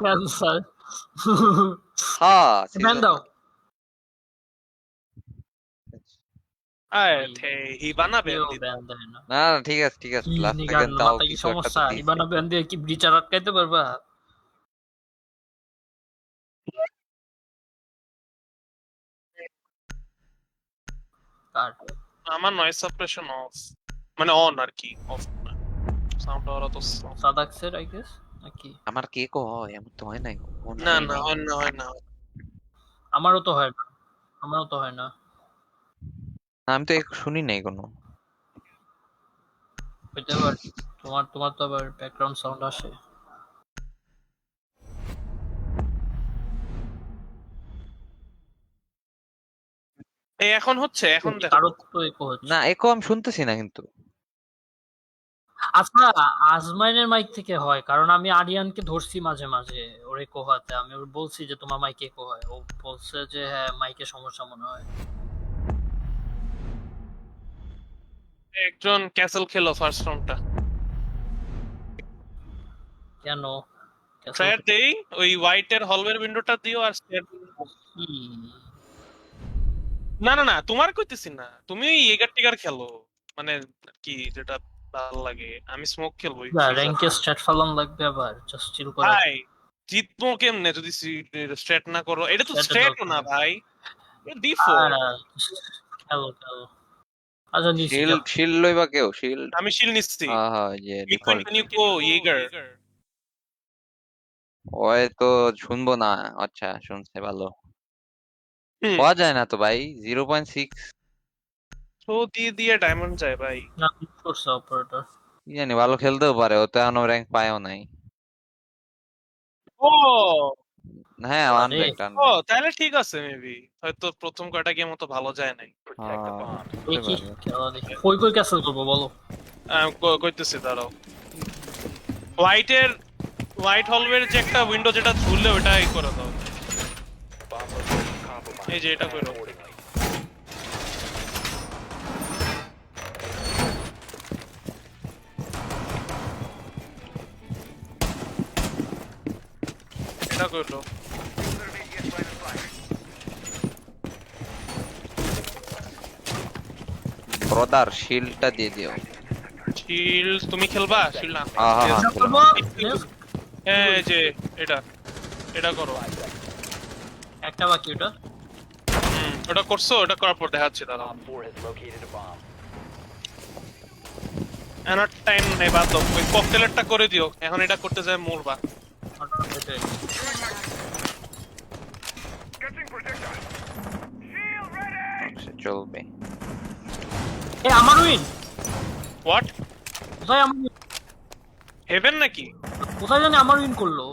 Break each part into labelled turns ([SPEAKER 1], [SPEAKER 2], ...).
[SPEAKER 1] Cancer.
[SPEAKER 2] হ্যাঁ
[SPEAKER 1] ban দাও।
[SPEAKER 3] আয় থে হিবানা
[SPEAKER 1] কেউ
[SPEAKER 3] বেন
[SPEAKER 1] ব্যান দেয় না।
[SPEAKER 2] না না ঠিক আছে
[SPEAKER 1] কি
[SPEAKER 2] লাস্ট
[SPEAKER 1] নিগার
[SPEAKER 2] সেকেন্ড তাও
[SPEAKER 1] মাথায় কি
[SPEAKER 2] কিছু একটা তো
[SPEAKER 1] সমস্যা?
[SPEAKER 2] দিছে
[SPEAKER 1] হিবানা ব্যান দিয়ে কি ব্রিচার আটকাইতে পারবা? কার?
[SPEAKER 3] আমার নয়েজ সাপ্রেশন অফ, মানে অন আর কি, অফ না, সাউন্ড ওরা তো
[SPEAKER 1] সাদাক্সের আই গেস নাকি?
[SPEAKER 2] আমার কেকও হয় এমন তো হয় নাই
[SPEAKER 3] না না হয় না হয় না।
[SPEAKER 1] আমারও তো হয় না। আমারও তো হয় না।
[SPEAKER 2] আমি তো শুনি নাই কোনো।
[SPEAKER 1] হইতে পারে। তোমার তো আবার ব্যাকগ্রাউন্ড সাউন্ড আসে।
[SPEAKER 3] এই এখন হচ্ছে, এখন দেখো
[SPEAKER 1] কারো তো ইকো হচ্ছে।
[SPEAKER 2] না একো আমি শুনতেছি না কিন্তু।
[SPEAKER 1] আচ্ছা, আজমাইনের মাইক থেকে হয়, কারণ আমি আরিয়ানকে ধরছি মাঝে মাঝে ওর ইকো হওয়াতে। আমি ওর বলছি যে তোমার মাইকে ইকো হয়, ও বলছে যে হ্যাঁ মাইকে সমস্যা মনে হয়।
[SPEAKER 3] একজন ক্যাসেল খেলো ফার্স্ট রাউন্ডটা।
[SPEAKER 1] কেন?
[SPEAKER 3] ট্রায়ার দেই, ওই হোয়াইটের হলওয়ের উইন্ডোটা দিও আর না না না তোমার কইতেছি না, তুমি ওই এগার টিগার খেলো, মানে কি যেটা ভালো লাগে। আমি স্মোক খেলবো।
[SPEAKER 1] র্যাঙ্কে স্ট্যাট ফালান লাগবে আবার, জাস্ট চিল করে।
[SPEAKER 3] ভাই জিতবো কেমনে যদি স্ট্রেট না করো? এটা তো স্ট্রেটও না ভাই, ডিফল্ট।
[SPEAKER 1] খেলো খেলো। আচ্ছা নিছি।
[SPEAKER 2] শিল্ড শিল্ড লইবা কেউ শিল্ড?
[SPEAKER 3] আমি শিল নিচ্ছি।
[SPEAKER 2] হ্যাঁ হ্যাঁ যে ডিফল্ট।
[SPEAKER 3] ক্যান ইউ গো ইয়েগার?
[SPEAKER 2] ওই তো শুনবো না। আচ্ছা শুনছে ভালো। পাওয়া যায় না তো ভাই 0.6।
[SPEAKER 3] তো দিয়ে দিয়ে ডায়মন্ড যায় ভাই।
[SPEAKER 1] না মিস করছে অপারেটর।
[SPEAKER 2] কি জানি ভালো খেলতেও পারে, ও তো এখনো র্যাঙ্ক পায়ও নাই।
[SPEAKER 3] ও
[SPEAKER 2] হ্যাঁ
[SPEAKER 1] আরে,
[SPEAKER 2] আনর্যাঙ্কড
[SPEAKER 3] ও তাহলে ঠিক আছে, মেবি হয়তো প্রথম কয়টা গেম মতো ভালো যায় নাই।
[SPEAKER 1] দেখি খেলা দেখি। কই কই ক্যাসেল করবো বলো?
[SPEAKER 3] কইতেছি দাঁড়াও। হোয়াইট হলওয়ের যে একটা উইন্ডো যেটা ঝুললে ওটাই করে দাও। এই যে এটা করো। এটা করো।
[SPEAKER 2] ব্রাদার শিল্ডটা দিয়ে দিও।
[SPEAKER 3] শিল্ড তুমি খেলবা? শিল্ড না,
[SPEAKER 2] হ্যাঁ হ্যাঁ হ্যাঁ
[SPEAKER 1] করবো?
[SPEAKER 3] এই যে এটা এটা করো।
[SPEAKER 1] একটা বাকি ওটা।
[SPEAKER 3] ওটা করছো? ওটা করার পর দেখাচ্ছি দাঁড়াও। এনার টাইম নেই, বাদ দাও। ওই ককটেলেরটা করে দিও, এখন এটা করতে যায় মরবা।
[SPEAKER 2] আচ্ছা, চলবে।
[SPEAKER 1] এ আমার উইন।
[SPEAKER 3] হোয়াট?
[SPEAKER 1] কোথায় আমার win?
[SPEAKER 3] হেভেন নাকি?
[SPEAKER 1] কোথায় জানি আমার উইন করলো?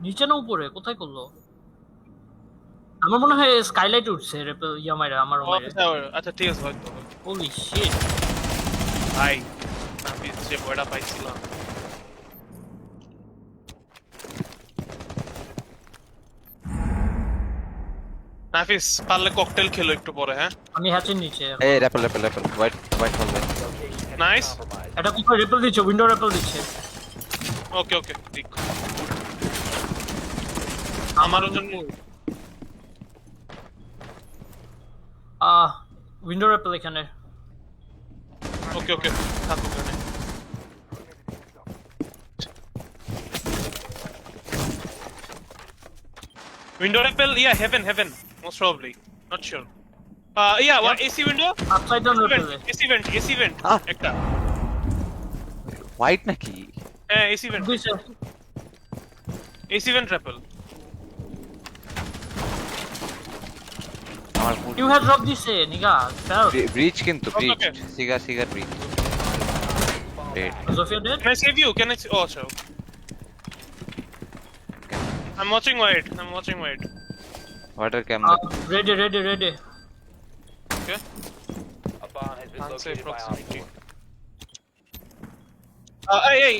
[SPEAKER 1] নিচে না উপরে? কোথায় করলো? আমার মনে হয় স্কাইলাইট উঠছে ইয়ামাইরা আমার রুমে।
[SPEAKER 3] আচ্ছা ঠিক আছে হয়তো।
[SPEAKER 1] হোলি শিট
[SPEAKER 3] ভাই আমি যে বয়টা পাইছিলাম। নাফিস পারলে ককটেল খেলো একটু পরে। হ্যাঁ
[SPEAKER 1] আমি হ্যাচের নিচে।
[SPEAKER 2] এই raffle raffle raffle white white হবে।
[SPEAKER 3] নাইস।
[SPEAKER 1] এটা কোথায় রেপেল দিচ্ছে? উইন্ডো রেপেল দিচ্ছে।
[SPEAKER 3] ওকে ওকে ঠিক। আমারও জন্য
[SPEAKER 1] উইন্ডো রেপেল এখানে।
[SPEAKER 3] ওকে ওকে থাকো এখানে। Window repel, yeah, heaven, most probably, not sure. Yeah, what AC window?
[SPEAKER 1] Upside down repel.
[SPEAKER 3] AC vent, একটা।
[SPEAKER 2] হোয়াইট নাকি?
[SPEAKER 3] হ্যাঁ AC vent,
[SPEAKER 1] দিছে।
[SPEAKER 3] AC vent repel.
[SPEAKER 2] আমার
[SPEAKER 1] ইউ হ্যাভ ড্রপ দিছে নিগা। ফেল।
[SPEAKER 2] ব্রিজ কিন্তু ব্রিজ
[SPEAKER 3] Okay.
[SPEAKER 2] সিগার bridge. Dead.
[SPEAKER 1] Zofia dead.
[SPEAKER 3] Can I save you? Can I? Oh, sure. I'm watching white.
[SPEAKER 2] হোয়াইটের cam
[SPEAKER 1] ready ready ready.
[SPEAKER 3] Okay. Unsafe proximity. Hey,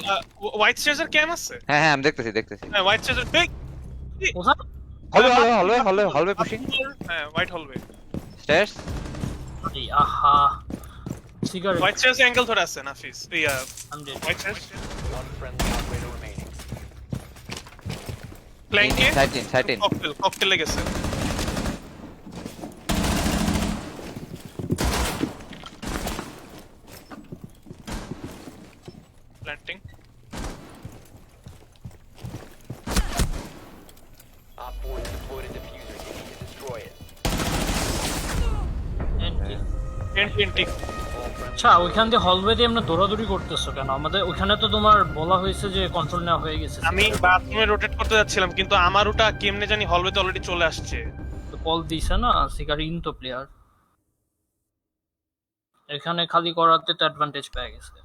[SPEAKER 3] white stairs এর cam আছে?
[SPEAKER 2] হ্যাঁ হ্যাঁ আমি দেখতেছি।
[SPEAKER 3] হ্যাঁ, white stairs এর big.
[SPEAKER 1] কোথায়?
[SPEAKER 2] Hallway pushing.
[SPEAKER 3] হ্যাঁ, white hallway.
[SPEAKER 2] স্টেয়ারস।
[SPEAKER 1] এই আহা সিগারেট।
[SPEAKER 3] White stairs angle ধরে আছে নাফিস। Yeah,
[SPEAKER 1] আমি ডেড।
[SPEAKER 3] white stairs. ফ্ল্যাঙ্কে
[SPEAKER 2] সাইড ইন
[SPEAKER 3] ককটেলে গেছে। Planting
[SPEAKER 4] Op 4 has deployed a diffuser. You need to destroy it.
[SPEAKER 3] N T
[SPEAKER 4] All friendly.
[SPEAKER 1] আচ্ছা ওইখান দিয়ে হলওয়ে দিয়ে আমরা দৌড়াদৌড়ি করতেছো কেন? আমাদের ওখানে তো তোমার বলা হয়েছে যে কন্ট্রোল নেওয়া হয়ে গেছে।
[SPEAKER 3] আমি বাথরুমে রোটেট করতে যাচ্ছিলাম কিন্তু আমার ওটা কেমনে জানি হলওয়েতে অলরেডি চলে আসছে।
[SPEAKER 1] তো কল দিছে না সিগার ইন তো প্লেয়ার, এখানে খালি করাতে তো অ্যাডভান্টেজ পেয়ে গেছে।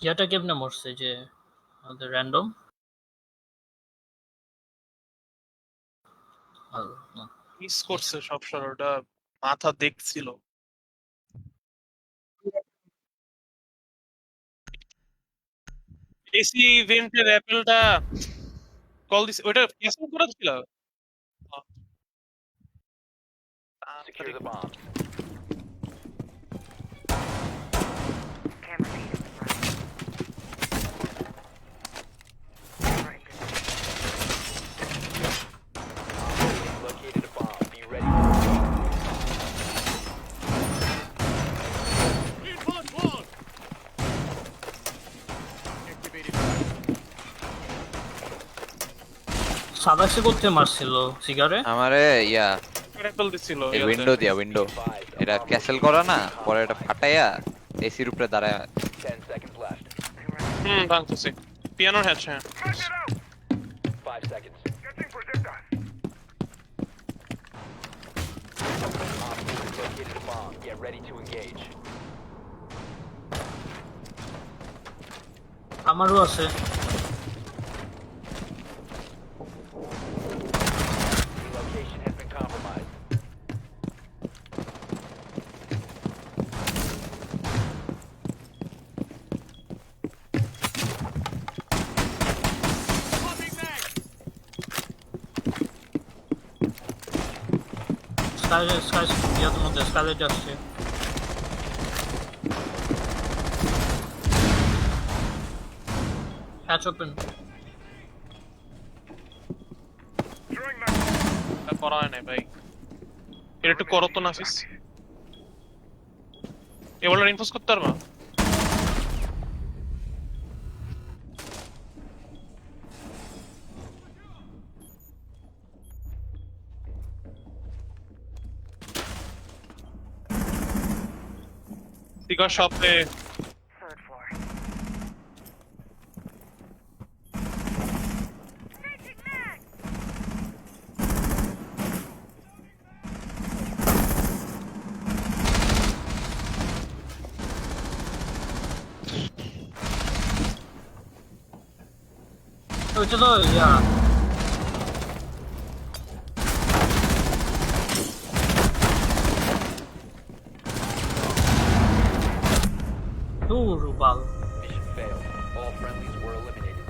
[SPEAKER 1] ইয়াটা কেমনে মরছে যে আমাদের র্যান্ডম?
[SPEAKER 3] মিস করছে সব সময়, ওটা মাথা দেখছিল। এসি ইভেন্টের অ্যাপেলটা কল দিছে, ওটা ক্যান্সেল করা ছিল।
[SPEAKER 4] Secure the bomb. Located a bomb. Be ready for assault.
[SPEAKER 1] সাদাসে করতে মারছিল সিগারে।
[SPEAKER 2] আমারে ইয়া
[SPEAKER 3] অ্যাপেল দিছিল
[SPEAKER 2] এই উইন্ডো উইন্ডো এটা ক্যাসেল করা না, পরে এটা ফাটাইয়া এসির উপরে দাঁড়ায়।
[SPEAKER 4] 10 seconds left.
[SPEAKER 3] ভাঙতেছে পিয়ানোর হ্যাচ। হ্যাঁ
[SPEAKER 4] 5 seconds. Op 4 has located a bomb. Get ready to engage.
[SPEAKER 1] আমারও আছে।
[SPEAKER 4] Location has been compromised.
[SPEAKER 1] Sky ইয়ার মধ্যে স্কাইলেট আসছে। Hatch open.
[SPEAKER 3] করা হয় নাই ভাই, এটা একটু করো তো নাফিস। এবার ইনফোর্স করতে পারবা? সিগার শপে
[SPEAKER 5] Third floor.
[SPEAKER 1] ওইটা তো ইয়া দূর বাল।
[SPEAKER 4] Mission failed. All friendlies were eliminated.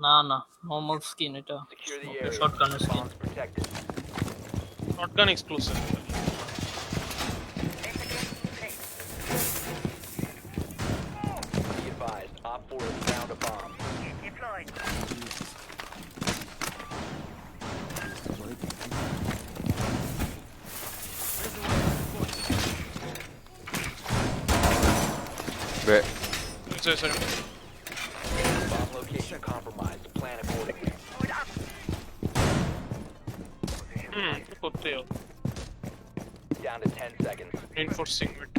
[SPEAKER 1] না না নরমাল স্কিন এটা,
[SPEAKER 4] Secure the area.
[SPEAKER 1] শটগানের skin.
[SPEAKER 4] Bombs protected.
[SPEAKER 3] Shotgun exclusive.
[SPEAKER 4] Be advised. Op 4 has found a bomb.
[SPEAKER 5] Deployed.
[SPEAKER 3] Sorry.
[SPEAKER 4] Bomb location compromised. Plan accordingly.
[SPEAKER 3] করতে হবে।
[SPEAKER 4] Down to 10 seconds.
[SPEAKER 3] Reinforcing it.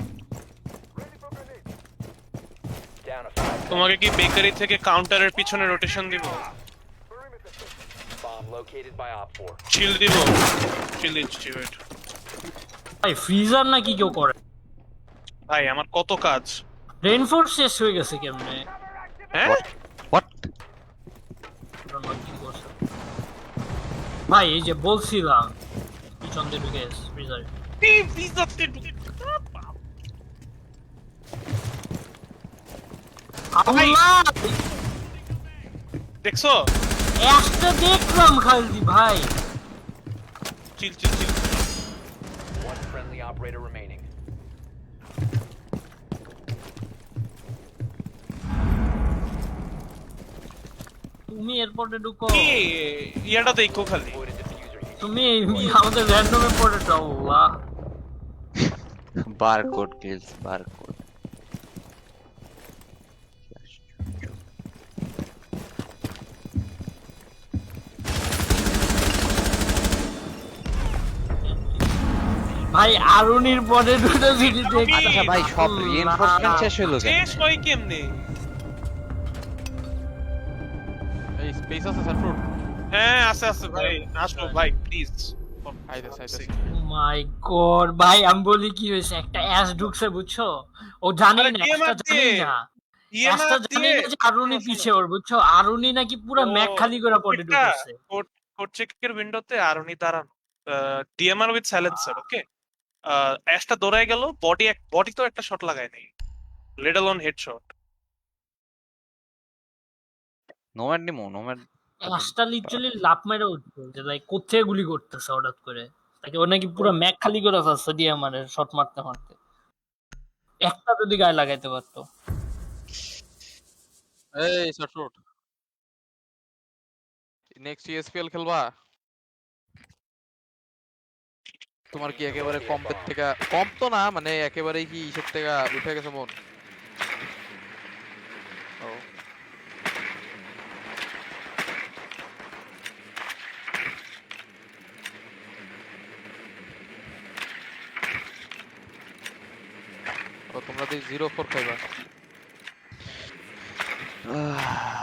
[SPEAKER 4] Down to 5 seconds.
[SPEAKER 3] তোমাকে কি bakery থেকে কাউন্টারের পিছনে rotation দিব?
[SPEAKER 4] Bomb located by Op 4.
[SPEAKER 3] Shield দিব? Shield দিচ্ছি, ওয়েট।
[SPEAKER 1] ভাই ফ্রিজার নাকি কেউ করে?
[SPEAKER 3] ভাই আমার কত কাজ।
[SPEAKER 1] রেইনফোর্স শেষ হয়ে গেছে কেমনে?
[SPEAKER 3] হ্যাঁ
[SPEAKER 2] হোয়াট?
[SPEAKER 1] কি করছে? ভাই এই যে বলছিলাম পিছন দিয়ে ঢুকে ফ্রিজারে।
[SPEAKER 3] এই ভিজাতে ঢুকে
[SPEAKER 1] আল্লাহ
[SPEAKER 3] দেখছো?
[SPEAKER 1] একটা দেখলাম খালদি ভাই।
[SPEAKER 3] চিল চিল চিল।
[SPEAKER 4] One friendly operator remaining.
[SPEAKER 1] তুমি এরপরে ঢুকো।
[SPEAKER 3] কি ইয়াটা দেখো খালি।
[SPEAKER 4] Avoid a diffuser.
[SPEAKER 1] তুমি আমাদের র্যান্ডমে পড়ে যাও। আল্লাহ
[SPEAKER 2] বারকোড কিলস, বারকোড।
[SPEAKER 1] ভাই আরুনির পরে দুটো ভিডিও দেখি।
[SPEAKER 2] আচ্ছা ভাই, সব রিইনফোর্সমেন্ট শেষ হলো কেন?
[SPEAKER 3] শেষ হয় কেমনে?
[SPEAKER 6] এই স্পেস আছে স্যারফুড?
[SPEAKER 3] হ্যাঁ আছে আছে ভাই, আসো ভাই প্লিজ।
[SPEAKER 6] আইতাছে আইতাছে।
[SPEAKER 1] মাই গড ভাই আমি বলি কি হয়েছে, একটা অ্যাস ঢুকছে বুঝছো, ও জানে
[SPEAKER 3] আরে
[SPEAKER 1] না,
[SPEAKER 3] DMR
[SPEAKER 1] অ্যাসটা জানে
[SPEAKER 3] দিয়ে।
[SPEAKER 1] না,
[SPEAKER 3] ইয়ে
[SPEAKER 1] অ্যাসটা জানে না যে আরুনি পিছে ওর, বুঝছো, আরুনি নাকি পুরো ম্যাক খালি করে পড়ে ঢুকছে।
[SPEAKER 3] কোড চেকের উইন্ডোতে আরনি দাঁড়ানো, ডিএমআর উইথ সাইলেন্সার, ওকে। অ্যাশটা দৌড়ায় গেল, বডি তো একটা শট লাগায় নাই, লেট অ্যালোন হেডশট।
[SPEAKER 2] নোম্যাড নিমো, নোম্যাড।
[SPEAKER 1] অ্যাসটা লিটারালি লাফ মেরে উঠছে যে লাইক কোথায় গুলি করতেছে হঠাৎ করে, তাকে ও নাকি পুরো ম্যাক খালি করে ফেলছে দিয়ে মানে শট মারতে মারতে, একটা যদি গায়ে লাগাইতে পারতো।
[SPEAKER 6] এই স্যারফুড, নেক্সট ইএসপিএল খেলবা? তোমার কি একেবারে কম্পের থেকে, কম তো না মানে একেবারেই কি ইসের থেকে উঠে গেছে মন? ও ও, তোমরা তো 0-4 খাইবা।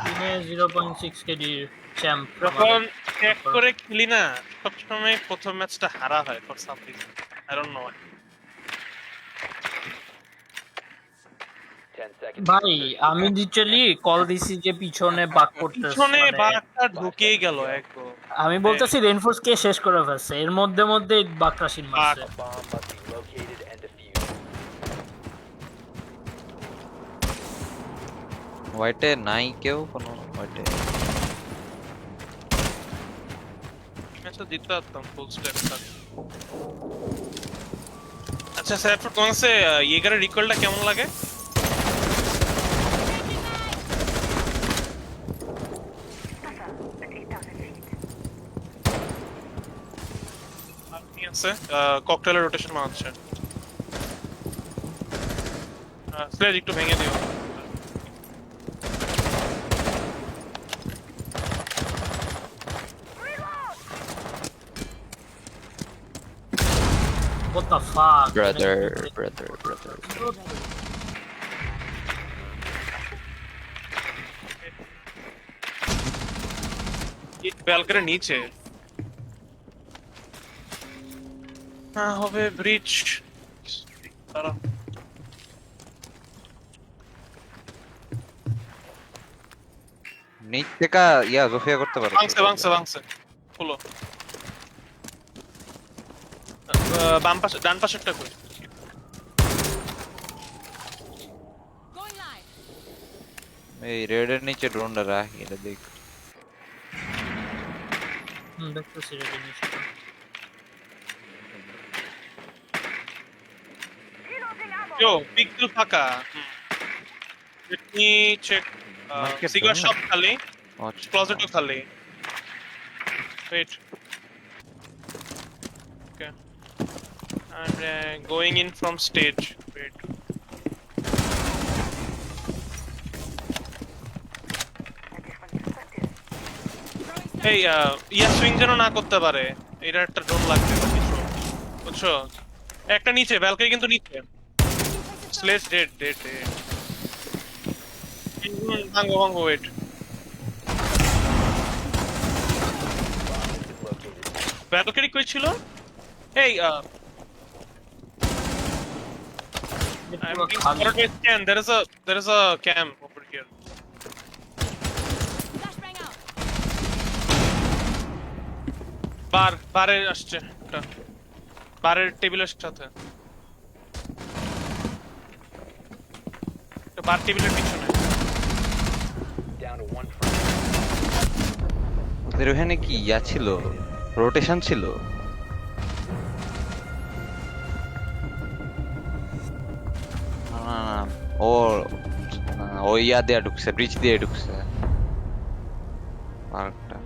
[SPEAKER 1] দিনে 0.6 কেডি চ্যাম্প।
[SPEAKER 3] যখন চেক করে খেলি না, সবসময় প্রথম ম্যাচটা হারা হয় for some reason, I don't know.
[SPEAKER 4] 10 seconds.
[SPEAKER 1] ভাই আমি লিটারালি কল দিছি যে পিছনে বাক করতেছে,
[SPEAKER 3] পিছনে
[SPEAKER 1] মানে
[SPEAKER 3] বাঘটা ঢুকেই গেল একদম।
[SPEAKER 1] আমি বলতেছি রেইনফোর্স কে শেষ করে ফেলছে, এর মধ্যে মধ্যে বাকটা শিন মারছে।
[SPEAKER 4] Bomb must be located and defused.
[SPEAKER 2] হোয়াইটে নাই কেউ, কোনো হোয়াইটে।
[SPEAKER 3] ম্যাচটা জিততে পারতাম ফুল স্টেপ। আচ্ছা স্যার, তোমার কাছে ইয়েগারের রিকলটা কেমন লাগে?
[SPEAKER 5] At 8,000 feet.
[SPEAKER 3] ঠিক আছে, ককটেলের রোটেশন মারছে। স্লেজ একটু ভেঙে দিও।
[SPEAKER 1] What the fuck?
[SPEAKER 2] ব্রাদার।
[SPEAKER 3] ব্যালকারের নিচে হ্যাঁ হবে ব্রিজ। দাঁড়া,
[SPEAKER 2] নিচ থেকে ইয়া জোফিয়া করতে পারে।
[SPEAKER 3] ভাঙছে খুলো। বাম পাশে, ডান পাশেরটা কই?
[SPEAKER 2] এই রেডের নিচে ড্রোনটা রাখি, এটা দেখ।
[SPEAKER 1] দেখতেছি রেডি নিচে।
[SPEAKER 5] Reloading ammo.
[SPEAKER 3] Yo, পিক্সেল ফাঁকা। Let me check.
[SPEAKER 2] Market
[SPEAKER 3] cigar
[SPEAKER 2] down.
[SPEAKER 3] Shop খালি,
[SPEAKER 2] আচ্ছা।
[SPEAKER 3] ক্লোজেটও খালি। Wait. Okay. I'm going in from stage. Wait.
[SPEAKER 5] At this one perspective.
[SPEAKER 3] এই ইয়া সুইং যেন না করতে পারে, এটা একটা ড্রোন লাগবে বা কিছু, বুঝছো? একটা নিচে ব্যালকনি কিন্তু নিচে স্লেজ ডেড ডেড ডেড ভাঙ্গো ভাঙ্গো ওয়েট ব্যালকনি কই ছিল এই I'm
[SPEAKER 1] পুরো
[SPEAKER 3] being
[SPEAKER 1] খালি।
[SPEAKER 3] spotted by scan. There is a cam over here. বারে আসছে একটা বারের টেবিলের সাথে একটা বার টেবিলের পিছনে
[SPEAKER 4] Down to one friendly.
[SPEAKER 2] ওদের ওখানে কি ইয়া ছিল, রোটেশন ছিল? না না না, ও ও ইয়া দিয়ে ঢুকছে, ব্রিজ দিয়ে ঢুকছে আরেকটা।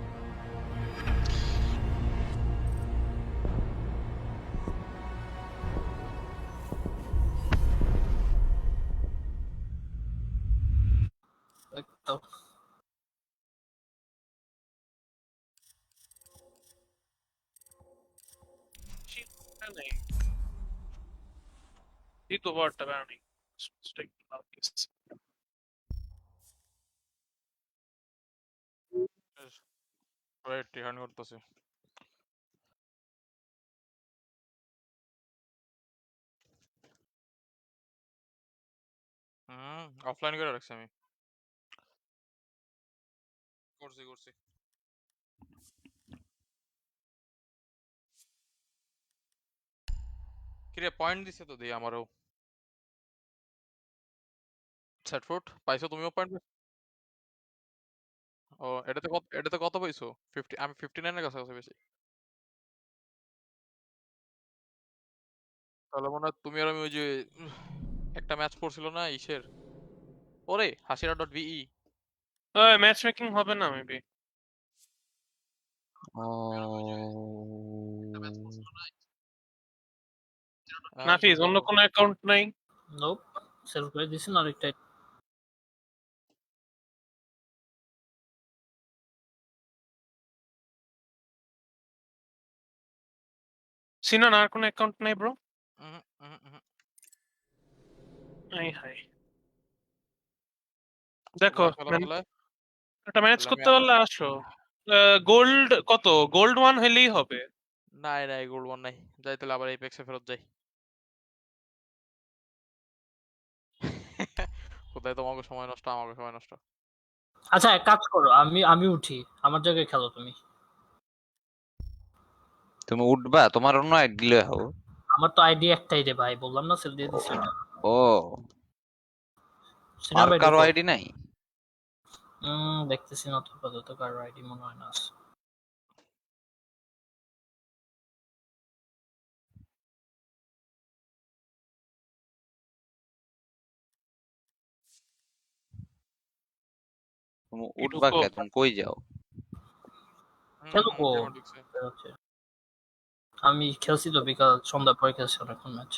[SPEAKER 1] একটা
[SPEAKER 3] নেই দ্বিতীয় বারটা ব্যানি
[SPEAKER 6] রাইট রিহার্ন করতেছে। অফলাইন করে রাখছি আমি। করছি। কিরে পয়েন্ট দিছে তো দিয়ে আমারও। সেট ফুট পাইছো তুমিও পয়েন্ট? ও এটাতে কত পাইছো? 50, আমি 59 এর কাছাকাছি বেশি। তাহলে মনে হয় তুমি আর আমি ওই যে একটা ম্যাচ পড়ছিল না ইসের, ওরে হাসিরা.বে।
[SPEAKER 3] ম্যাচ মেকিং হবে না মেবি নাফিস অন্য কোনো অ্যাকাউন্ট নাই
[SPEAKER 1] নোপ, সেল করে দিছি না আরেকটা।
[SPEAKER 3] সিনান আর কোনো অ্যাকাউন্ট নাই ব্রো আই হাই দেখো একটা ম্যাচ করতে পারলে আসো গোল্ড কত গোল্ড 1 হলেই হবে
[SPEAKER 6] নাই গোল্ড ওয়ান নাই, যাই তাহলে আবার এপেক্সে ফেরত যাই। কোথায় তোমাকে সময় নষ্ট, আমাকে সময় নষ্ট।
[SPEAKER 1] আচ্ছা এক কাজ করো, আমি উঠি, আমার জায়গায় খেলো তুমি।
[SPEAKER 2] তুমি উঠবা? তোমার অন্য আইডি লয়ে হও।
[SPEAKER 1] আমার তো আইডি একটাই রে ভাই, বললাম না সেল দিয়ে দিছি ওটা।
[SPEAKER 2] ও
[SPEAKER 1] সিনা
[SPEAKER 2] আর
[SPEAKER 1] ভাই
[SPEAKER 2] কারো
[SPEAKER 1] ঢুকো।
[SPEAKER 2] আইডি নাই?
[SPEAKER 1] দেখতেছি না তো আপাতত কারো আইডি মনে হয় না আছে।
[SPEAKER 2] তুমি
[SPEAKER 3] কি
[SPEAKER 2] উঠবা
[SPEAKER 3] ঢুকো
[SPEAKER 2] কে? তুমি কই যাও?
[SPEAKER 1] খেলবো।
[SPEAKER 6] ঢুকছে।
[SPEAKER 1] আমি খেলছি তো বিকাল সন্ধ্যার পরে খেলছি অনেকক্ষণ ম্যাচ।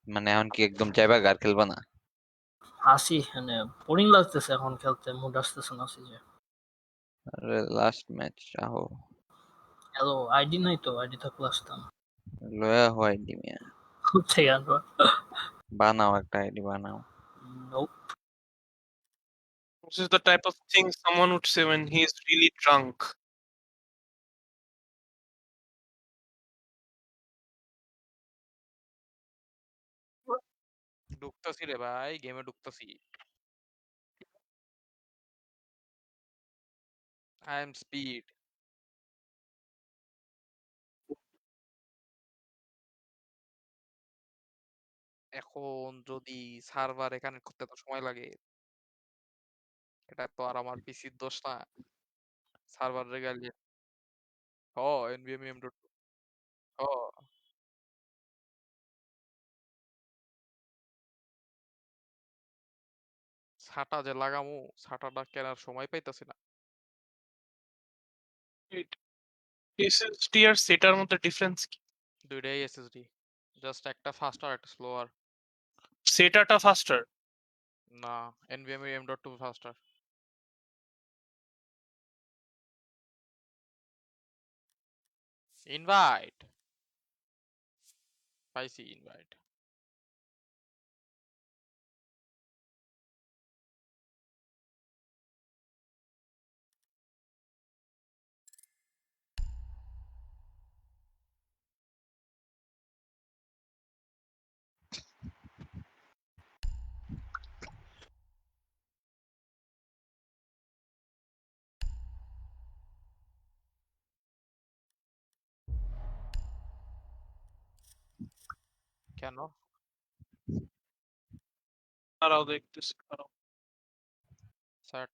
[SPEAKER 2] মানে এখন কি একদম যাইবা আর খেলবা না?
[SPEAKER 1] আসি মানে বোরিং লাগতেছে এখন খেলতে, মুড আসতেছে না সিজে।
[SPEAKER 2] আরে লাস্ট ম্যাচ আহো,
[SPEAKER 1] হ্যালো আইডি নাই তো, আইডি থাকলে আসতাম।
[SPEAKER 2] লয়া হয় আইডি মিয়া।
[SPEAKER 1] কোথায় আনবো?
[SPEAKER 2] বানাও একটা আইডি বানাও।
[SPEAKER 1] Nope.
[SPEAKER 3] This is the type of thing someone would say when he is really drunk.
[SPEAKER 6] ঢুকতাছি রে ভাই, গেমে ঢুকতাছি। I am speed. এখন যদি সার্ভারে কানেক্ট করতে তো সময় লাগে, এটা তো আর আমার পিসির দোষ না। সার্ভার রেগালিয়ে ও এনভিএম এম.2 ও ছাটা যে লাগামু, ছাটাটা কেনার সময় পাইতাছি না।
[SPEAKER 3] Wait, SSD আর সেটার মধ্যে ডিফারেন্স কি?
[SPEAKER 6] দুইটাই এসএসডি, জাস্ট একটা ফাস্টার একটা স্লোয়ার।
[SPEAKER 3] সেটাটা ফাস্টার
[SPEAKER 6] না, এনভিএম এম.2 ফাস্টার। ইনভাইট পাইছি ইনভাইট। কেন?
[SPEAKER 3] দাঁড়াও দেখতেছি, দাঁড়াও।
[SPEAKER 6] Sir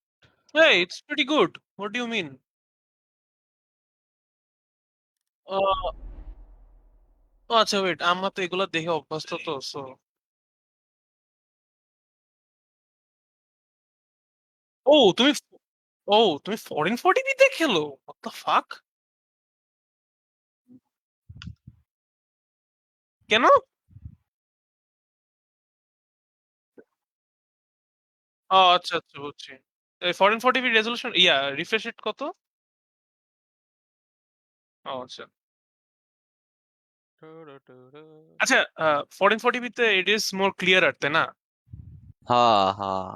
[SPEAKER 3] Hey, it's pretty good. What do you mean? আহ, ও আচ্ছা ওয়েট, আমরা তো এগুলা দেখে অভ্যস্ত তো, সো ও তুমি ও তুমি 1440p তে খেলো? What the fuck? কেন? ও আচ্ছা আচ্ছা বুঝছি। 1440p রেজলিউশন, রিফ্রেশ রেট কত? ও আচ্ছা আচ্ছা, 1440p তে ইট ইজ মোর ক্লিয়ারার, তাই না?
[SPEAKER 2] হ্যাঁ হ্যাঁ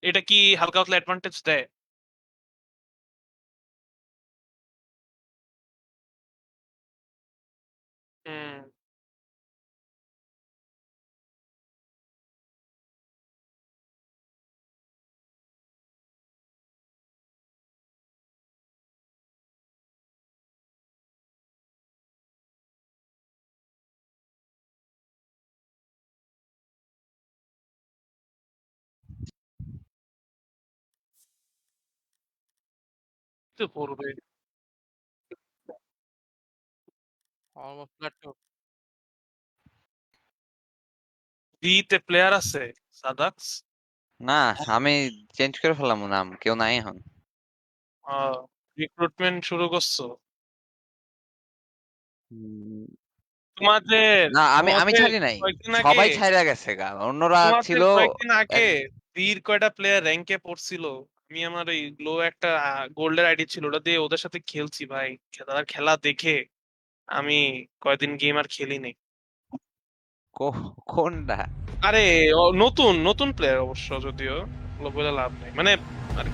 [SPEAKER 3] এটা কি হালকা পাতলা অ্যাডভান্টেজ দেয়? হুম, তো পড়বে।
[SPEAKER 6] Almost plateau.
[SPEAKER 3] বি তে প্লেয়ার আছে সাদাক্স?
[SPEAKER 2] না আমি চেঞ্জ করে ফেললাম নাম, কেউ নাই এখন।
[SPEAKER 3] রিক্রুটমেন্ট শুরু করছো?
[SPEAKER 2] উম,
[SPEAKER 3] তোমাদের
[SPEAKER 2] না আমি আমি
[SPEAKER 3] তোমাদের
[SPEAKER 2] ছাড়ি নাই,
[SPEAKER 3] কয়েকদিন আগে
[SPEAKER 2] সবাই ছাইরা গেছে গা, অন্যরা
[SPEAKER 3] তোমাদের
[SPEAKER 2] ছিল।
[SPEAKER 3] কয়েকদিন আগে
[SPEAKER 2] এক-
[SPEAKER 3] বীর কয়টা প্লেয়ার র্যাঙ্কে পড়ছিল। আমি আমার ওই গ্লো একটা গোল্ডের আইডি ছিল, ওটা দিয়ে ওদের সাথে খেলছি ভাই। তাদের খেলা দেখে আমি কয়েকদিন গেম আর খেলি নাই।
[SPEAKER 2] কোনটা?
[SPEAKER 3] আরে নতুন নতুন প্লেয়ার অবশ্য, যদিও ওগুলো বলে লাভ নেই, মানে আর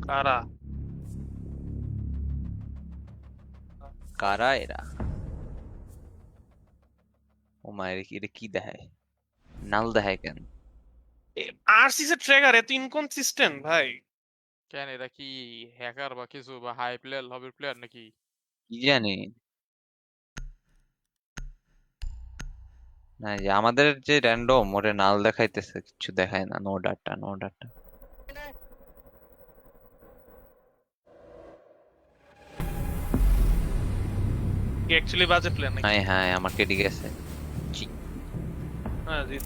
[SPEAKER 3] কারা।
[SPEAKER 2] কারা এরা? ও মায়ের, এটা কি দেখায়? নাল দেখায় কেন?
[SPEAKER 3] আরসিস এর ট্র্যাগার এত ইনকনসিস্টেন্ট ভাই।
[SPEAKER 6] কেন এরা কি হ্যাকার বা কিছু বা হাই প্লেয়ার লবির প্লেয়ার নাকি?
[SPEAKER 2] কি জানি না, যে আমাদের যে র্যান্ডম ওরে নাল দেখাইতেছে, কিছু দেখায় না, no data no data.
[SPEAKER 3] Actually বাজে প্লেয়ার নাকি?
[SPEAKER 2] হ্যাঁ হ্যাঁ আমার কেটে গেছে। ছি,
[SPEAKER 3] হ্যাঁ জি।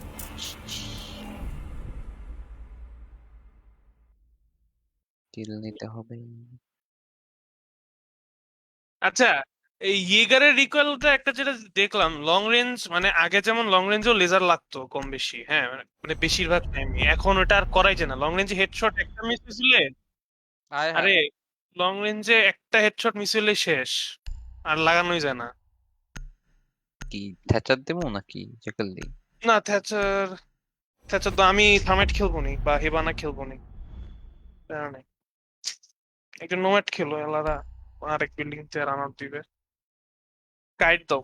[SPEAKER 2] কিল নিতে হবে।
[SPEAKER 3] আচ্ছা, এই ইয়েগারের রিকয়েলটা একটা যেটা দেখলাম লং রেঞ্জ, মানে আগে যেমন লং রেঞ্জেও লেজার লাগতো কম বেশি, হ্যাঁ মানে বেশিরভাগ টাইমে, এখন ওটা আর করাই যায় না। লং রেঞ্জে হেডশট একটা মিস হইলে,
[SPEAKER 6] আয়
[SPEAKER 3] আরে
[SPEAKER 6] হায়।
[SPEAKER 3] লং রেঞ্জে একটা হেডশট মিস হইলে শেষ, আর লাগানোই যায় না।
[SPEAKER 2] কি থ্যাচার দেবো নাকি জেকেল দিই?
[SPEAKER 3] না থ্যাচার, থ্যাচার তো আমি থার্মাইট খেলবো নি বা হেবানা খেলবো নি, প্যারা নাই। একটা নোম্যাড খেলো এলারা, আরেক বিল্ডিং তে রান আউট দিবে। গাইড দাও।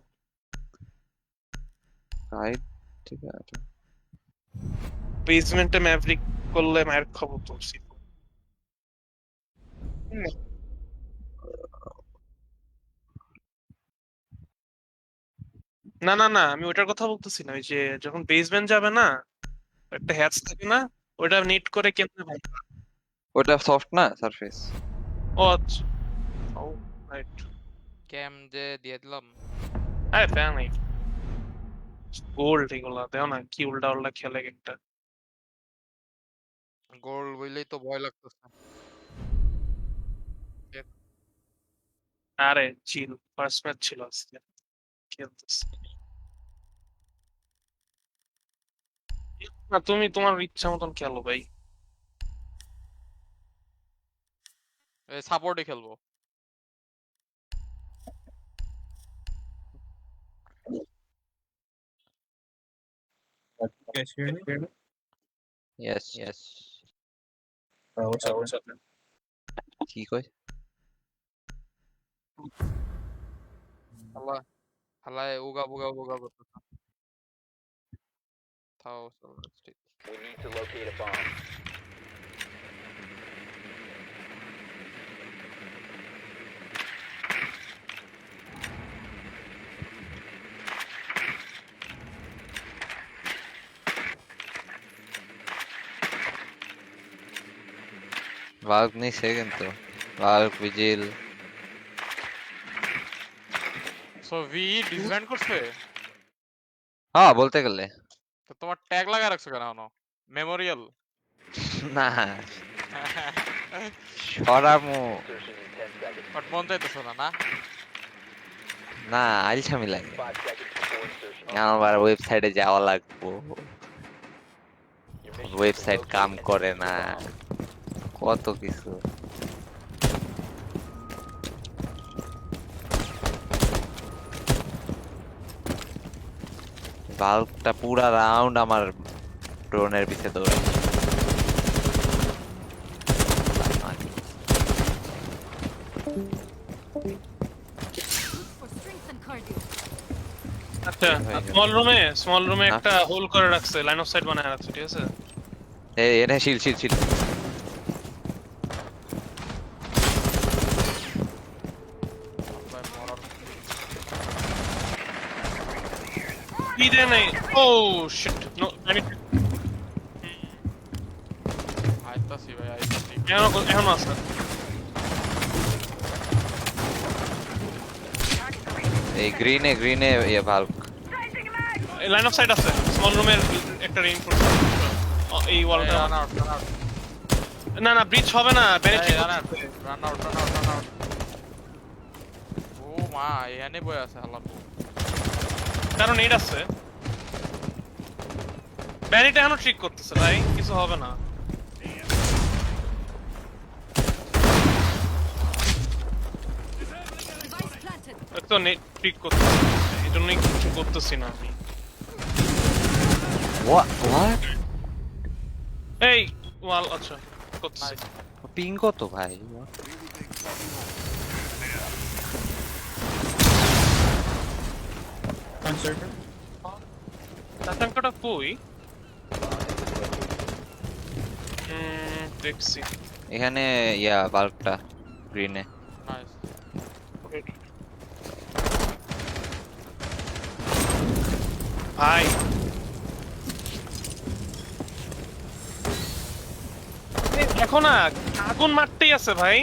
[SPEAKER 2] রাইট, ঠিক আছে।
[SPEAKER 3] বেসমেন্টে ম্যাভরিক করলে মায়ের খবর তো না না না, আমি ওইটার কথা বলতেছি না। ওই যে যখন বেসমেন্ট যাবে না, একটা হ্যাচ থাকে না, ওটা নেট করে কেমনে ভাই?
[SPEAKER 2] ওটা সফট না সারফেস।
[SPEAKER 3] ও আচ্ছা, ও রাইট।
[SPEAKER 6] ক্যাম যে দিয়ে দিলাম।
[SPEAKER 3] আরে প্যান নাই, গোল্ড এগুলা দেও না, কি উল্টা উল্টা খেলে একটা।
[SPEAKER 6] গোল বইলেই তো ভয় লাগতেছে।
[SPEAKER 3] আরে চিল, ফার্স্ট ম্যাচ ছিল আজকে, খেলতেছি। না তুমি তোমার ইচ্ছা মতন খেলো ভাই।
[SPEAKER 6] সাপোর্টে খেলবো।
[SPEAKER 7] guys hear me?
[SPEAKER 2] Yes.
[SPEAKER 7] What's up?
[SPEAKER 2] কি কই?
[SPEAKER 6] হালা হালায় উগা বুগা বুগা করতেছে। তাও চলো ঠিক।
[SPEAKER 4] We need to locate a bomb.
[SPEAKER 2] ভাল্ক নিছে কিন্তু ভাল্ক ভিজিল
[SPEAKER 6] সো ভি ডিসব্যান্ড করছে?
[SPEAKER 2] হ্যাঁ বলতে গেলে
[SPEAKER 6] তো তোমার ট্যাগ লাগায় রাখছো কেন এখনো? মেমোরিয়াল?
[SPEAKER 2] না সরামু
[SPEAKER 4] Insertion in 10 seconds.
[SPEAKER 6] বাট মন চাইতেছো না, না?
[SPEAKER 2] না আলছামি লাগে
[SPEAKER 4] 5 seconds before insertion.
[SPEAKER 2] আমার ওয়েবসাইটে যাওয়া লাগবো
[SPEAKER 4] Your mission is to
[SPEAKER 2] website
[SPEAKER 4] locate
[SPEAKER 2] come
[SPEAKER 4] and
[SPEAKER 2] করে
[SPEAKER 4] defuse
[SPEAKER 2] না
[SPEAKER 4] the bomb.
[SPEAKER 2] কত কিছু ভাল্কটা পুরা রাউন্ড আমার ড্রোনের পিছে দৌড়ে
[SPEAKER 5] For strength and cardio.
[SPEAKER 3] আচ্ছা স্মল রুমে একটা হোল করে রাখছে, লাইন অফ সাইট বানায় রাখছে, ঠিক আছে?
[SPEAKER 2] এটা শিল
[SPEAKER 6] ভাই মরার
[SPEAKER 3] কি দেয় নাই? ও শিট, নো আই মিন
[SPEAKER 6] আইতাছি ভাই, আইতাছি।
[SPEAKER 3] এখন আছে।
[SPEAKER 2] এই গ্রিনে ইয়ে ভাল্ক
[SPEAKER 3] লাইন অফ সাইট আছে স্মল রুমের একটা রিইনফোর্স এই ওয়ালটা।
[SPEAKER 6] Run out.
[SPEAKER 3] না ব্রিজ হবে না, ব্যারিকেড
[SPEAKER 6] রান আউট। ও মা, এখানে বই আছে হালা।
[SPEAKER 3] কারণ এইট আছে। ব্যারিটা এখনো ট্রিক করতেছে ভাই, কিছু হবে না।
[SPEAKER 5] Device planted.
[SPEAKER 3] তো নেট ট্রিক করতেছে, এই জন্যই কিছু করতেছি না আমি।
[SPEAKER 2] হোয়াট
[SPEAKER 3] এই ওয়াল আচ্ছা করতেছি।
[SPEAKER 2] পিং কত ভাই
[SPEAKER 7] Uncertain?
[SPEAKER 3] তাতাঙ্কটা কই? দেখছি।
[SPEAKER 2] এখানে ইয়া ভাল্কটা গ্রিনে
[SPEAKER 6] নাইস।
[SPEAKER 3] ভাই দেখো না, আগুন মারতেই আছে ভাই।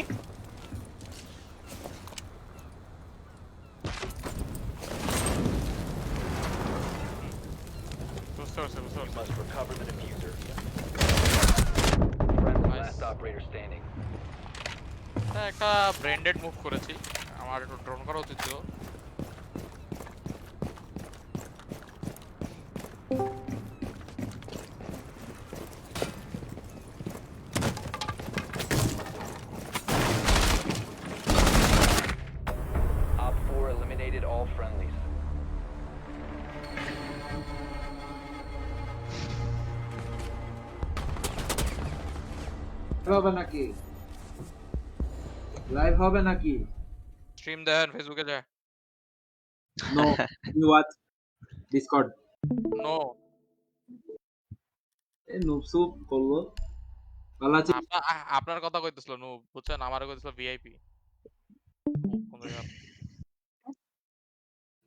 [SPEAKER 6] বুঝতে পারছি।
[SPEAKER 4] Must recover the diffuser. Friendly last operator standing.
[SPEAKER 6] একটা ব্র্যান্ডেড মুভ করেছি, আমার একটু ড্রোন করা উচিত ছিল।
[SPEAKER 4] Op 4 eliminated all friendlies.
[SPEAKER 8] হবে নাকি লাইভ হবে নাকি
[SPEAKER 6] স্ট্রিম দেখেন ফেসবুকে যায়।
[SPEAKER 8] No you watch Discord
[SPEAKER 6] no,
[SPEAKER 8] এ নুবসুপ করলো ভালো আছে
[SPEAKER 6] আপনার কথা কইতেছিল নো, বুঝছেন? আমারে কইতেছিল ভিআইপি।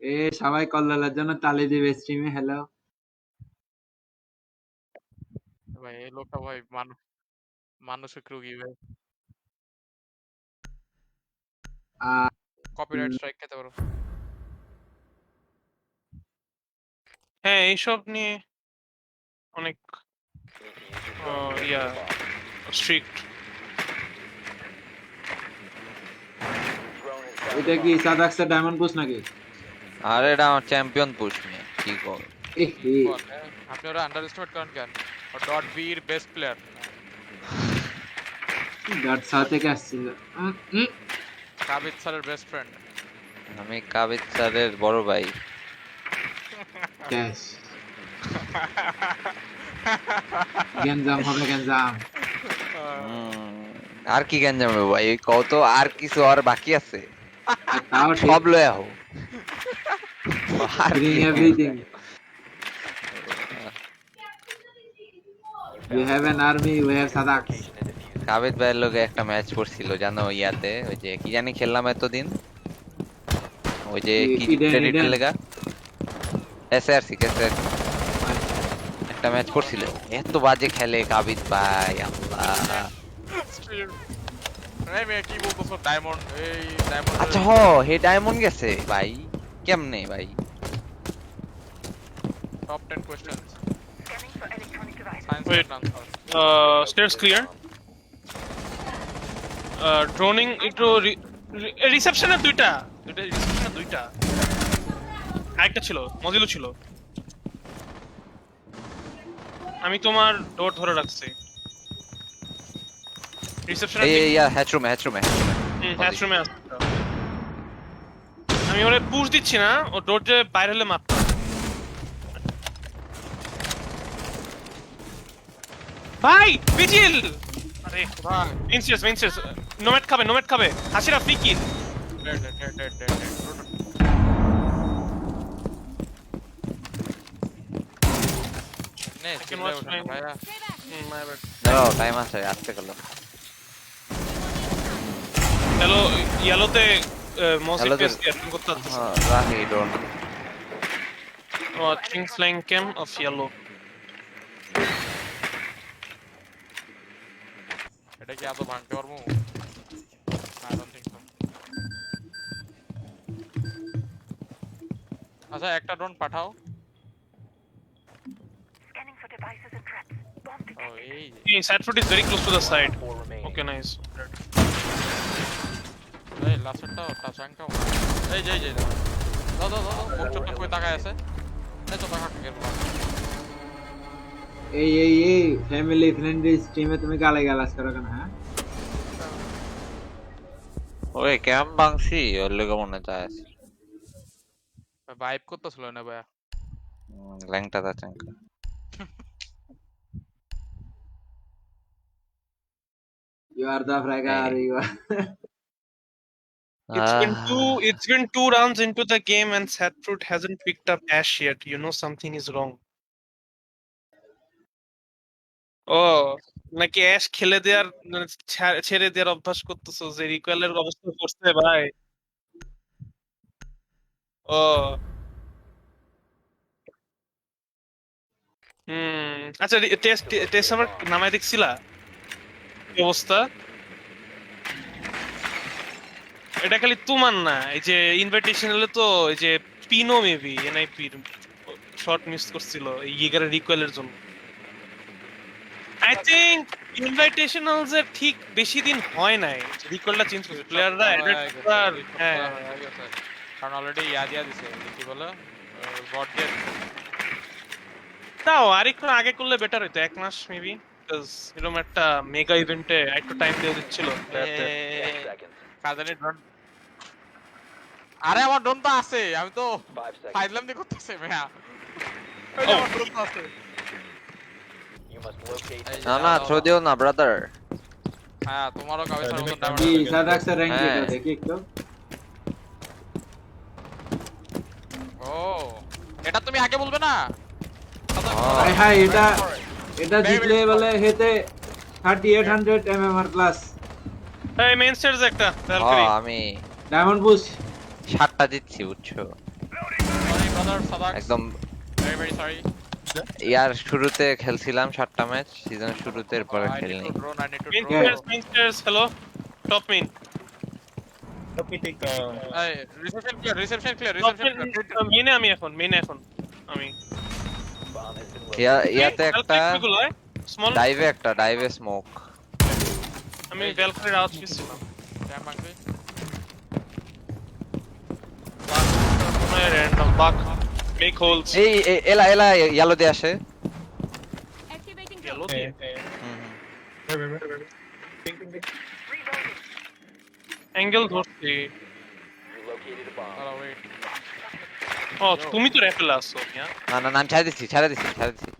[SPEAKER 8] এ সবাই কল্লালের জন্য তালি দিবে স্ট্রিমে হ্যালো
[SPEAKER 6] ভাই এই লোকটা ভাই মানসিক রোগী ভাই। কপিরাইট স্ট্রাইক খেতে পারো।
[SPEAKER 3] হ্যাঁ এইসব নিয়ে অনেক ইয়া স্ট্রিক্ট।
[SPEAKER 8] এটা কি সাদাক্সের ডায়মন্ড পুশ নাকি
[SPEAKER 2] আর এটা আমার চ্যাম্পিয়ন পুশ নিয়ে কি কর
[SPEAKER 6] আপনি ওরা আন্ডার এস্টিমেট করেন কেন? ডট বি এর বেস্ট প্লেয়ার
[SPEAKER 8] ডাট সাথে থেকে আসছিল
[SPEAKER 6] কাবিদ স্যারের বেস্ট ফ্রেন্ড।
[SPEAKER 2] আমি কাবিদ স্যারের বড় ভাই
[SPEAKER 8] ক্যাশ গ্যাঞ্জাম হবে গ্যাঞ্জাম।
[SPEAKER 2] আর কি গ্যাঞ্জাম হবে ভাই কত আর কিছু আর বাকি আছে
[SPEAKER 8] আর তাও
[SPEAKER 2] সব লয়ে আহো আর
[SPEAKER 8] ব্রিং
[SPEAKER 2] কি?
[SPEAKER 8] Everything. We have an army, we have Sadak.
[SPEAKER 4] Location and defuse.
[SPEAKER 2] Kabed ভাইয়ের লগে একটা ম্যাচ পড়ছিল জানো ইয়াতে ওই যে কি জানি খেললাম এতদিন ওই যে কি
[SPEAKER 8] Eden.
[SPEAKER 2] লেগা এসআরসি একটা ম্যাচ পড়ছিল এত বাজে খেলে কাবিদ ভাই আল্লাহ
[SPEAKER 6] কি বলতেছো ডায়মন্ড এই ডায়মন্ড
[SPEAKER 2] আচ্ছা হে ডায়মন্ড গেছে ভাই কেমনে ভাই
[SPEAKER 6] top 10 questions science
[SPEAKER 3] Wait.
[SPEAKER 6] Transfer
[SPEAKER 3] Stairs clear. Droning একটু রিসেপশনে দুইটা আরেকটা ছিল মজিলো ছিল আমি তোমার ডোর ধরে রাখছি রিসেপশনে
[SPEAKER 2] এই ইয়া হ্যাচরুমে
[SPEAKER 3] হ্যাশরুমে আছে আমি ওরে পুশ দিচ্ছি না ও ডোর যে বাইরে হলে মারতে ভাই ভিজিল আরে
[SPEAKER 6] ভাই
[SPEAKER 3] মেইনস্টেয়ার্স নোমেট খাবে হাসিরা ফ্রি কিল
[SPEAKER 6] নে
[SPEAKER 3] can
[SPEAKER 6] চিল্লাই
[SPEAKER 3] watch
[SPEAKER 6] ওঠে না
[SPEAKER 3] my-
[SPEAKER 6] ভাইয়া
[SPEAKER 3] মাই ব্যাড
[SPEAKER 2] দাঁড়াও টাইম আছে আসতে গেল
[SPEAKER 3] ইয়েলোতে মজিক
[SPEAKER 2] Yellowতে-
[SPEAKER 3] পেস অ্যাটেন্ড করতে হচ্ছে
[SPEAKER 2] হ্যাঁ রাহি ডোন
[SPEAKER 3] watching flank cam of yellow
[SPEAKER 6] এটা কি আদৌ ভাঙতে পারবো আই ডোন্ট থিংক সো আচ্ছা একটা ড্রোন পাঠাও ও এই
[SPEAKER 3] side foot is very close to the side
[SPEAKER 4] 4 remaining.
[SPEAKER 3] okay nice
[SPEAKER 6] এই লাস্টটাও টাচাংটাও এই যে দাও মুখ চোখ কই তাকায় আছে এই তো তাকা কে বল
[SPEAKER 8] এই ফ্যামিলি ফ্রেন্ডলি স্ট্রিমে তুমি গালাগালাজ করো কেন? হ্যাঁ
[SPEAKER 2] ওই ক্যাম্প ভাঙছি ওর লগে মনে যায়
[SPEAKER 6] ভাইব করতেছিল না ভাইয়া
[SPEAKER 2] ল্যাংটা চাঙ্কা
[SPEAKER 8] you are the fragger you are
[SPEAKER 3] it's been two rounds into the game and Satfruit hasn't picked up Ash yet. You know something is wrong. Oh, নাকি অ্যাশ খেলে দেওয়ার মানে ছেড়ে দেওয়ার অভ্যাস করতেছো যে রিকয়েলের অবস্থা করছে ভাই ও আচ্ছা টেস্ট আমার নামায় দেখছিলা কি অবস্থা এটা খালি তোমার না এই যে ইনভাইটেশনালে তো এই যে পিনো মেবি এনআইপি শর্ট মিস করছিল এই ইগারের রিকয়েলের জন্য আই থিংক ইনভাইটেশনালস এর ঠিক বেশি দিন হয় নাই রিকয়েলটা চেঞ্জ করছে প্লেয়াররা এডিট করার হ্যাঁ
[SPEAKER 6] কারণ অলরেডি ইয়া দিয়া দিছে কি বলে গড গেট
[SPEAKER 3] তাও আরেকটু আগে করলে বেটার হতো এক মাস মেবি বিকজ এরকম একটা মেগা ইভেন্টে একটু টাইম দিয়ে দিচ্ছিল প্লেয়ারদের
[SPEAKER 4] 10 seconds.
[SPEAKER 6] কাজানি ড্রোন আরে আমার ড্রোন তো আছে আমি তো
[SPEAKER 4] 5 seconds.
[SPEAKER 6] ফাইজলাম দি করতেছে ভাইয়া ওই যে আমার ড্রোন তো আছে
[SPEAKER 4] You must locate.
[SPEAKER 6] এই যে
[SPEAKER 2] না
[SPEAKER 6] দাও,
[SPEAKER 2] থ্রো
[SPEAKER 6] দাও।
[SPEAKER 2] দিও না ব্রাদার
[SPEAKER 6] হ্যাঁ তোমারও কাবিসার মতন
[SPEAKER 8] কি
[SPEAKER 6] ডায়মন্ড
[SPEAKER 8] সাদাক্সের র‍্যাঙ্ক
[SPEAKER 2] হ্যাঁ।
[SPEAKER 8] এটা দেখি একটু।
[SPEAKER 6] ও এটা তুমি আগে বলবে না
[SPEAKER 8] হাই হাই এটা জিতলে বলে হেতে 3800 এমএমআর প্লাস
[SPEAKER 3] এই মেইন স্টেজ একটা ভ্যালকারি
[SPEAKER 2] আমি
[SPEAKER 8] ডায়মন্ড বুস্ট
[SPEAKER 2] 7টা জিতছি বুঝছো
[SPEAKER 6] সরি ব্রাদার সাদাক
[SPEAKER 2] একদম
[SPEAKER 6] ভেরি ভেরি সরি
[SPEAKER 2] ইয়ার শুরুতে খেলছিলাম 7টা ম্যাচ সিজনের শুরুতে পরে
[SPEAKER 6] আই
[SPEAKER 2] খেলিনি
[SPEAKER 6] need to drone I need to
[SPEAKER 3] main
[SPEAKER 6] drone
[SPEAKER 3] stage hello top main
[SPEAKER 6] এই রিসেপশন ক্লিয়ার
[SPEAKER 3] মেইনে আমি এখন আমি
[SPEAKER 4] Bomb has been located.
[SPEAKER 2] ইয়াতে একটা
[SPEAKER 3] স্মল
[SPEAKER 2] ডাইভে স্মোক
[SPEAKER 3] আমি ভ্যালকারির আওয়াজ পেয়েছিলাম
[SPEAKER 6] ট্যাম বাংবি
[SPEAKER 3] র্যান্ডম বাক মেক হোলস
[SPEAKER 2] এই এলা ইয়ালো দিয়ে আসে
[SPEAKER 5] Activating
[SPEAKER 3] গেলো
[SPEAKER 5] drone.
[SPEAKER 3] অ্যাঙ্গেল ধরছি
[SPEAKER 4] You located a bomb.
[SPEAKER 6] Wait
[SPEAKER 3] ও তুমি তো র্যাপেলে আসছো মিয়া
[SPEAKER 2] না না না আমি ছাড়ে দিছি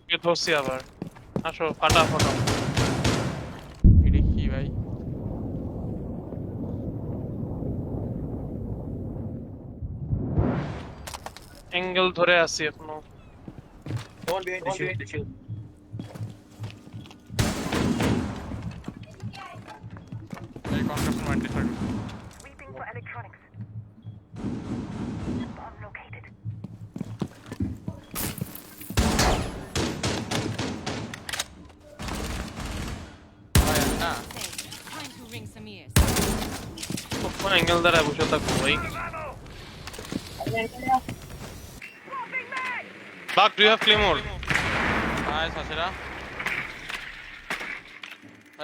[SPEAKER 3] কে ধরছি আবার আসো ফাটাফাটা
[SPEAKER 6] এটা কি ভাই?
[SPEAKER 3] অ্যাঙ্গেল ধরে আছি এখনো
[SPEAKER 4] One behind the shield.
[SPEAKER 6] এই কনকাশন মাইন্ডে থাকবে।
[SPEAKER 5] Sweeping for electronics. Bomb located.
[SPEAKER 6] ভাই না
[SPEAKER 5] Time to ring some ears.
[SPEAKER 3] কোন অ্যাঙ্গেল দ্বারা বসে থাকবো ভাই বাক do you have claymore
[SPEAKER 6] nice আছেরা।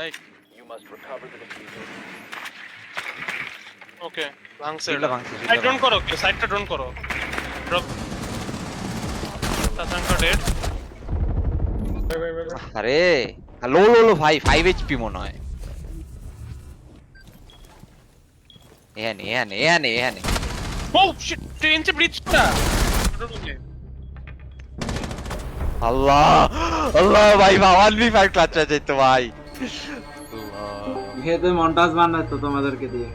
[SPEAKER 6] এই
[SPEAKER 4] You must recover the diffuser.
[SPEAKER 3] ওকে ভাঙছে
[SPEAKER 2] শিল্ডটা ভাঙছে, শিল্ডটা
[SPEAKER 3] সাইড ড্রোন করো সাইডটা ড্রোন করো ড্রপ তাসাঙ্কা ডেড
[SPEAKER 2] আরে লো ভাই 5 এইচপি মনে হয় এখানে
[SPEAKER 3] ও শিট ট্রেনচে ব্রিজটা
[SPEAKER 2] আল্লাহ ভাই 1v5 ক্লাচ আছে তো ভাই
[SPEAKER 8] ये तो montage বানাতো তোমাদেরকে দিয়ে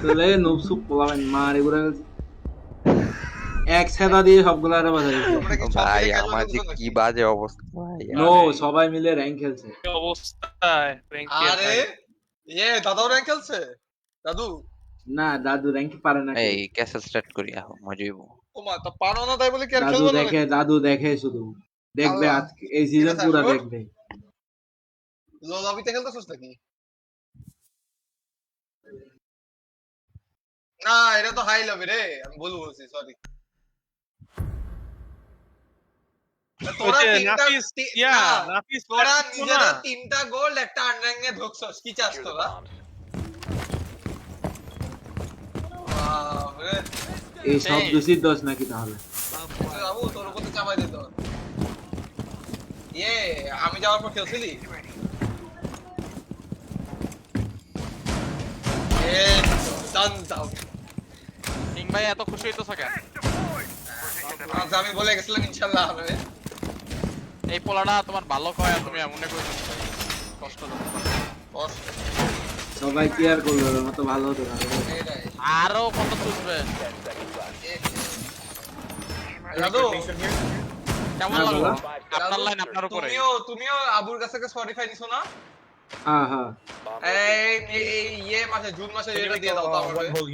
[SPEAKER 8] তাহলে নুবসুপ পোলাবেন মারি ঘুরে গেছে এক সেদা দিয়ে সবগুলারে বাজাই
[SPEAKER 2] ভাই আমার যে কি বাজে অবস্থা ভাই
[SPEAKER 8] নো সবাই মিলে র‍্যাঙ্ক খেলছে
[SPEAKER 3] কি অবস্থায় র্যাঙ্কে
[SPEAKER 9] আরে দাদাও র্যাঙ্ক খেলছে দাদু
[SPEAKER 8] না দাদু র‍্যাঙ্ক পারে না
[SPEAKER 2] এই ক্যাসেল স্টার্ট করি এখন মজা হইব
[SPEAKER 9] ওমা তা পারো না তাই বলে কি আর
[SPEAKER 8] দাদু
[SPEAKER 9] খেলবো না
[SPEAKER 8] দেখে দাদু দেখে শুধু দেখবে
[SPEAKER 9] আল্লাহ।
[SPEAKER 8] আজকে এই সিজন
[SPEAKER 9] ঠিক আছে,
[SPEAKER 8] পুরো
[SPEAKER 9] আসবো।
[SPEAKER 8] দেখবে
[SPEAKER 9] লো লবিতে খেলতেছস নাকি না এটা তো হাই লবি রে আমি ভুল বলছি সরি তোরা
[SPEAKER 3] ওই যে
[SPEAKER 9] তিনটা
[SPEAKER 3] নাফিস ইয়া
[SPEAKER 9] না,
[SPEAKER 3] নাফিস
[SPEAKER 9] তোরা
[SPEAKER 3] না
[SPEAKER 9] নিজেরা তিনটা গোল্ড একটা আনর্যাঙ্কে ঢুকছস কি চাস
[SPEAKER 4] Secure the
[SPEAKER 9] তোরা
[SPEAKER 4] bombs.
[SPEAKER 9] বাপরে
[SPEAKER 8] এই সব দোষীর দোষ নাকি তাহলে
[SPEAKER 9] বাবু তোর উপর তো চাপাই দিত আমি যাওয়ার পর খেলছিলি জানতাম
[SPEAKER 6] কিং ভাই এত খুশি হইতো কেন?
[SPEAKER 9] আচ্ছা আমি বলে গেছিলাম ইনশাআল্লাহ হবে
[SPEAKER 6] এই পোলাটা তোমার ভালো কয় আর তুমি এমন কইছো কষ্ট দাও।
[SPEAKER 8] সবাই কেয়ার করলো ওর মতো ভালো হতো না
[SPEAKER 9] এটাই
[SPEAKER 6] আরো কত চুষবে?
[SPEAKER 4] 10 seconds left.
[SPEAKER 9] দাদু
[SPEAKER 6] কেমন
[SPEAKER 8] হ্যাঁ,
[SPEAKER 6] লাগলো?
[SPEAKER 8] বলো।
[SPEAKER 6] আপনার লাইন আপনার উপরে।
[SPEAKER 9] তুমিও আবুর কাছ থেকে সরিফাই নিছো না
[SPEAKER 8] হ্যাঁ হ্যাঁ
[SPEAKER 4] Bomb
[SPEAKER 9] এই মাসে জুন মাসে এটা দিয়ে দাও তো আমাকে